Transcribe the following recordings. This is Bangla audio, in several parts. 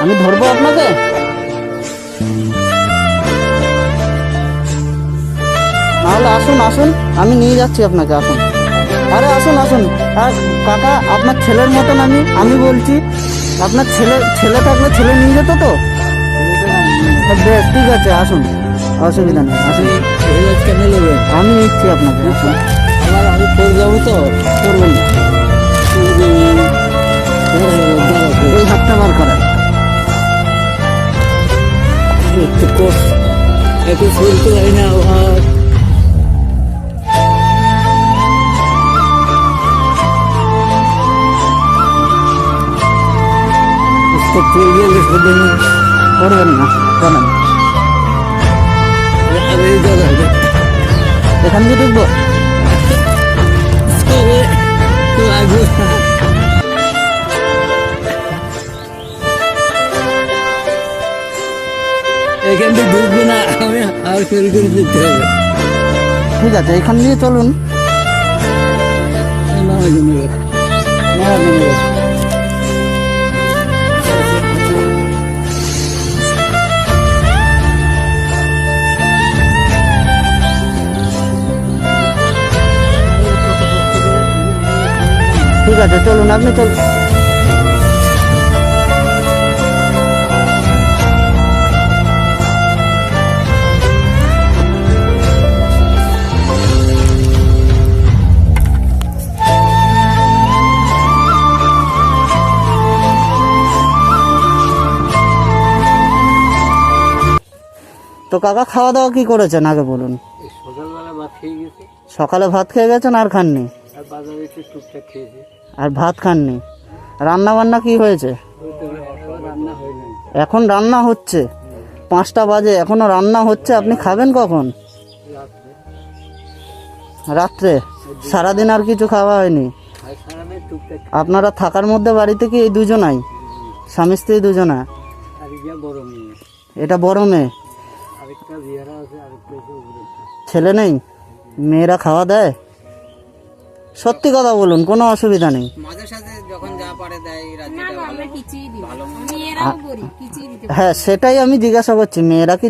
আমি ধরবো আপনাকে? নাহলে আসুন আসুন, আমি নিয়ে যাচ্ছি আপনাকে, আসুন। আরে আসুন আসুন। আর কাকা, আপনার ছেলের মতন আমি বলছি, আপনার ছেলে থাকলে ছেলে নিয়ে যেত তো? বেশ ঠিক আছে, আসুন, অসুবিধা নেই, আসুন। কেন নেবেন? আমি নিচ্ছি আপনাকে, আসুন। আমি পড়ে যাবো তো। করবেন না, এই হাতটা বার করেন। একটু কোর্স একটু চলতে পারি না। করবেন না, জানেন। এখান দিয়ে ঢুকবো? এখান থেকে ঢুকবো না, আমি আর ফেল করে দিতে হবে। ঠিক আছে, এখান দিয়ে চলুন। ঠিক আছে, চলুন, আপনি চলুন। তো কাকা, খাওয়া দাওয়া কি করেছেন আগে বলুন? সকালবেলা ভাত খেয়ে গেছি। সকালে ভাত খেয়ে গেছেন আর খাননি? আর বাজারে একটু টুকটাক খেয়েছি। আর ভাত খাননি? রান্না বান্না কি হয়েছে? রান্না হয় নাই। এখন রান্না হচ্ছে? 5টা বাজে, এখনো রান্না হচ্ছে, আপনি খাবেন কখন? রাত্রে? সারাদিন আর কিছু খাওয়া হয়নি? সারাদিন টুকটাক। আপনারা থাকার মধ্যে বাড়িতে কি এই দুজনাই, স্বামী স্ত্রী দুজনা? আর ইয়া বড় মেয়ে, এটা বড় মেয়ে? আরেকটা বিহারা আছে, আরেকটা ছেলে নেই? মেয়েরা খাওয়া দেয়? সত্যি কথা বলুন, কোনো অসুবিধা নেই। মাঝে সাথে যখন যা পারে দেয়। হ্যাঁ, সেটাই আমি জিজ্ঞাসা করছি, মেয়েরা কি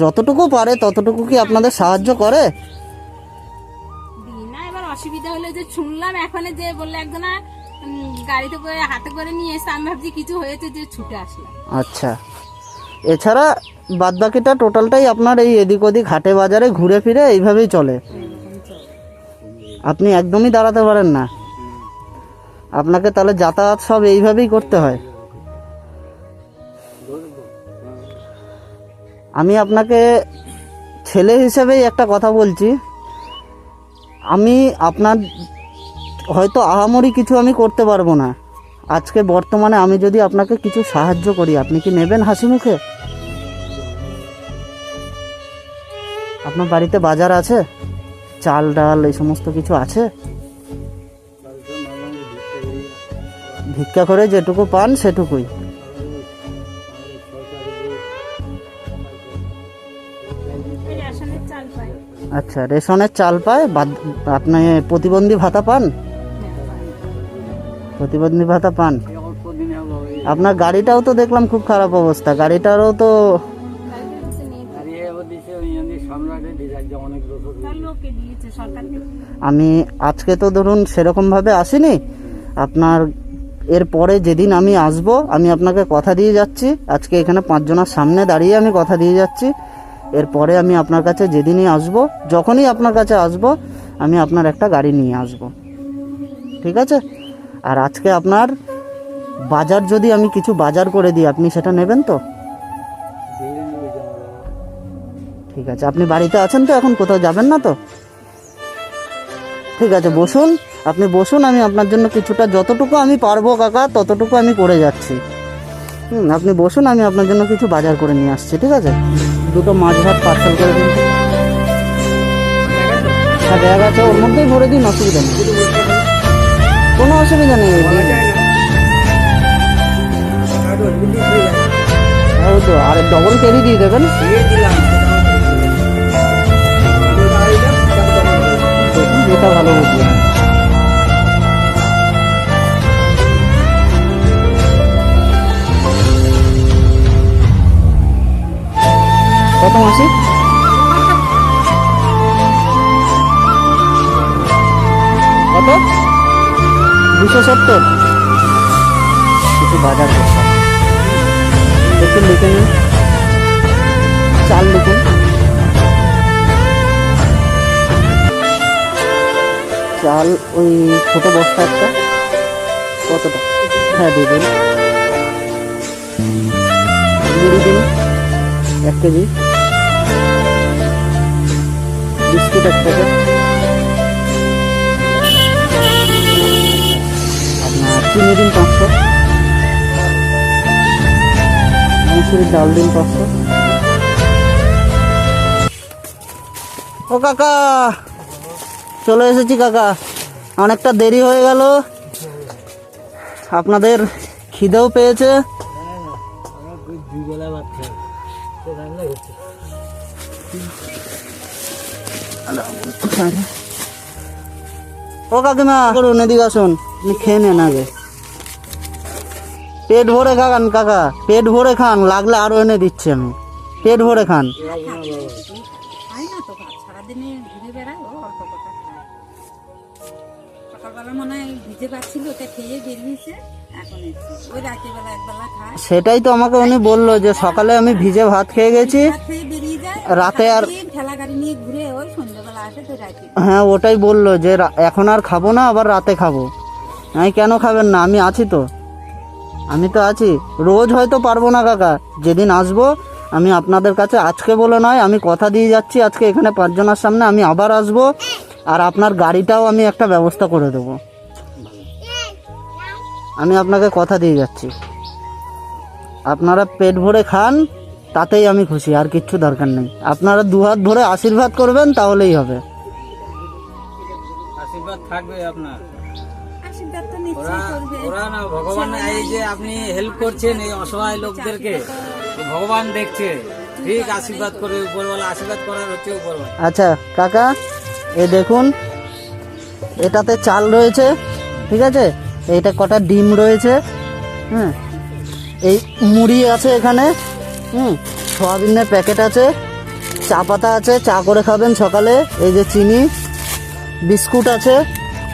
যতটুকু পারে ততটুকু কি আপনাদের সাহায্য করে? না, এবার অসুবিধা হলো যে শুনলাম এখন যে বললে একজনা গাড়িতে করে হাতে করে নিয়ে এসে, আমি ভাবছি কিছু হয়েছে যে ছুটে আসলাম। আচ্ছা, এছাড়া বাদবাকিটা টোটালটাই আপনার এই এদিক ওদিক হাটে বাজারে ঘুরে ফিরে এইভাবেই চলে? আপনি একদমই দাঁড়াতে পারেন না? আপনাকে তাহলে যাতায়াত সব এইভাবেই করতে হয়? আমি আপনাকে ছেলে হিসেবেই একটা কথা বলছি, আমি আপনার হয়তো আহামরি কিছু আমি করতে পারবো না আজকে বর্তমানে। আমি যদি আপনাকে কিছু সাহায্য করি, আপনি কি নেবেন হাসি মুখে? আপনার বাড়িতে বাজার আছে? চাল ডাল এই সমস্ত কিছু আছে? ভিক্ষা করে যেটুকু পান সেটুকুই? আচ্ছা, রেশনের চাল পায়। আপনি প্রতিবন্ধী ভাতা পান? প্রতিবন্ধী ভাতা পান? আপনার গাড়িটাও তো দেখলাম খুব খারাপ অবস্থা, গাড়িটারও তো আমি আজকে তো ধরুন সেরকমভাবে আসিনি আপনার। এরপরে যেদিন আমি আসব, আমি আপনাকে কথা দিয়ে যাচ্ছি, আজকে এখানে 5 জনের সামনে দাঁড়িয়ে আমি কথা দিয়ে যাচ্ছি, এরপরে আমি আপনার কাছে যেদিনই আসব, যখনই আপনার কাছে আসব, আমি আপনার একটা গাড়ি নিয়ে আসব, ঠিক আছে? আর আজকে আপনার বাজার যদি আমি কিছু বাজার করে দিই, আপনি সেটা নেবেন তো? ঠিক আছে, আপনি বাড়িতে আছেন তো এখন? কোথাও যাবেন না তো? ঠিক আছে, বসুন, আপনি বসুন, আমি আপনার জন্য কিছুটা যতটুকু আমি পারবো কাকা ততটুকু আমি করে যাচ্ছি। আপনি বসুন, আমি আপনার জন্য কিছু বাজার করে নিয়ে আসছি, ঠিক আছে? 2টো মাছ ভাত পার্সেল করে দিন। হ্যাঁ, ব্যাগ আছে, ওর মধ্যেই ভরে দিন, অসুবিধা নেই, কোনো অসুবিধা নেই। হ্যাঁ, তো আর ডবল ক্যারি দিয়ে দেবেন। যেটা ভালো বুঝলেন। কত মাসি? কত? 270। কিছু বাজার করতে হবে। একটু লিখে নিন, চাল লিখুন। চাল ওই ছোট বস্তা একটা, কতটা? হ্যাঁ দিয়ে দিন। বিড়ি দিন 1 কেজি, বিস্কুট 1 প্যাকেট, আপনার চিনি দিন 500, মুসুরির ডাল দিন 500। ও কাকা, চলে এসেছি কাকা, অনেকটা দেরি হয়ে গেল, আপনাদের খিদেও পেয়েছে। ও কাকিমা করুন, এদিকে আসুন, আপনি খেয়ে নেন আগে, পেট ভরে খান কাকা, পেট ভরে খান, লাগলে আরো এনে দিচ্ছি আমি, পেট ভরে খান। খাই না তো ভাত, সারাদিনে ঘুরে বেড়ায়, ও অল্প কথা খায়। সকালবেলা মনে হয় ভিজে পাচ্ছিল, ওটা খেয়ে বেরিয়েছে, এখন এসছে। ওই রাত্রিবেলা একবেলা খায়, সেটাই তো আমাকে উনি বললো যে সকালে আমি ভিজে ভাত খেয়ে গেছি, ভাত খেয়ে বেরিয়ে যায়, রাতে আর সারাদিন ঠেলা গাড়ি নিয়ে ঘুরে ওই সন্ধ্যাবেলা আসে, তো রাতে হ্যাঁ ওটাই বললো যে এখন আর খাবো না, আবার রাতে খাবো। আমি কেন খাবেন না, আমি আছি তো, আমি তো আছি। রোজ হয়তো পারবো না কাকা, যেদিন আসবো আমি আপনাদের কাছে, আজকে বলে নয়, আমি কথা দিয়ে যাচ্ছি, আজকে এখানে 5 জনের সামনে আমি আবার আসবো, আর আপনার গাড়িটাও আমি একটা ব্যবস্থা করে দেবো, আমি আপনাকে কথা দিয়ে যাচ্ছি। আপনারা পেট ভরে খান, তাতেই আমি খুশি, আর কিচ্ছু দরকার নেই। আপনারা 2 হাত ভরে আশীর্বাদ করবেন, তাহলেই হবে। আশীর্বাদ থাকবে আপনার, আশীর্বাদ তো নিশ্চয়ই করবে। ওরা না ভগবান, এই যে আপনি হেল্প করছেন এই অসহায় লোকদেরকে, ভগবান দেখছে, ঠিক আশীর্বাদ করবে উপরওয়ালা, আশীর্বাদ করার হচ্ছে উপরওয়ালা। আচ্ছা কাকা, এই দেখুন, এটাতে চাল রয়েছে, ঠিক আছে, এইটা কটা ডিম রয়েছে, হ্যাঁ, এই মুড়ি আছে এখানে, সয়াবিনের প্যাকেট আছে, চা পাতা আছে, চা করে খাবেন সকালে, এই যে চিনি, বিস্কুট আছে,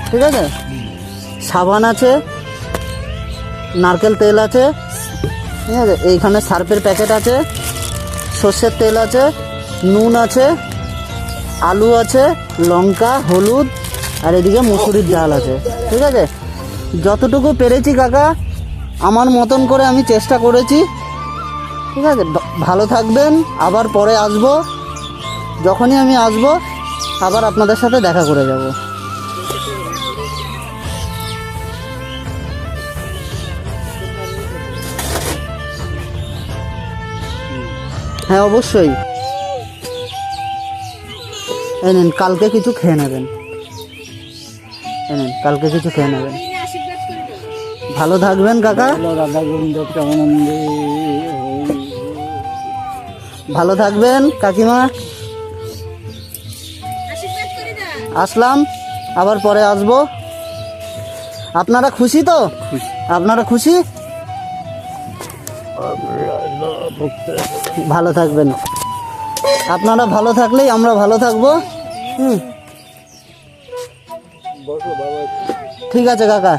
ঠিক আছে, সাবান আছে, নারকেল তেল আছে, ঠিক আছে, এইখানে সার্ফের প্যাকেট আছে, সর্ষের তেল আছে, নুন আছে, আলু আছে, লঙ্কা, হলুদ, আর এদিকে মুসুরির ডাল আছে, ঠিক আছে। যতটুকু পেরেছি কাকা, আমার মতন করে আমি চেষ্টা করেছি, ঠিক আছে। ভালো থাকবেন, আবার পরে আসবো, যখনই আমি আসবো আবার আপনাদের সাথে দেখা করে যাব। হ্যাঁ অবশ্যই, এই নিন, কালকে কিছু খেয়ে নেবেন, এই নিন, কালকে কিছু খেয়ে নেবেন। আশীর্বাদ করে দেবো। ভালো থাকবেন কাকা, রাধা গোবিন্দ প্রেমানন্দে। ভালো থাকবেন কাকিমা, আশীর্বাদ করে দাও। আসলাম, আবার পরে আসবো। আপনারা খুশি তো? আপনারা খুশি? ভালো থাকবেন, আপনারা ভালো থাকলেই আমরা ভালো থাকবো। ঠিক আছে কাকা।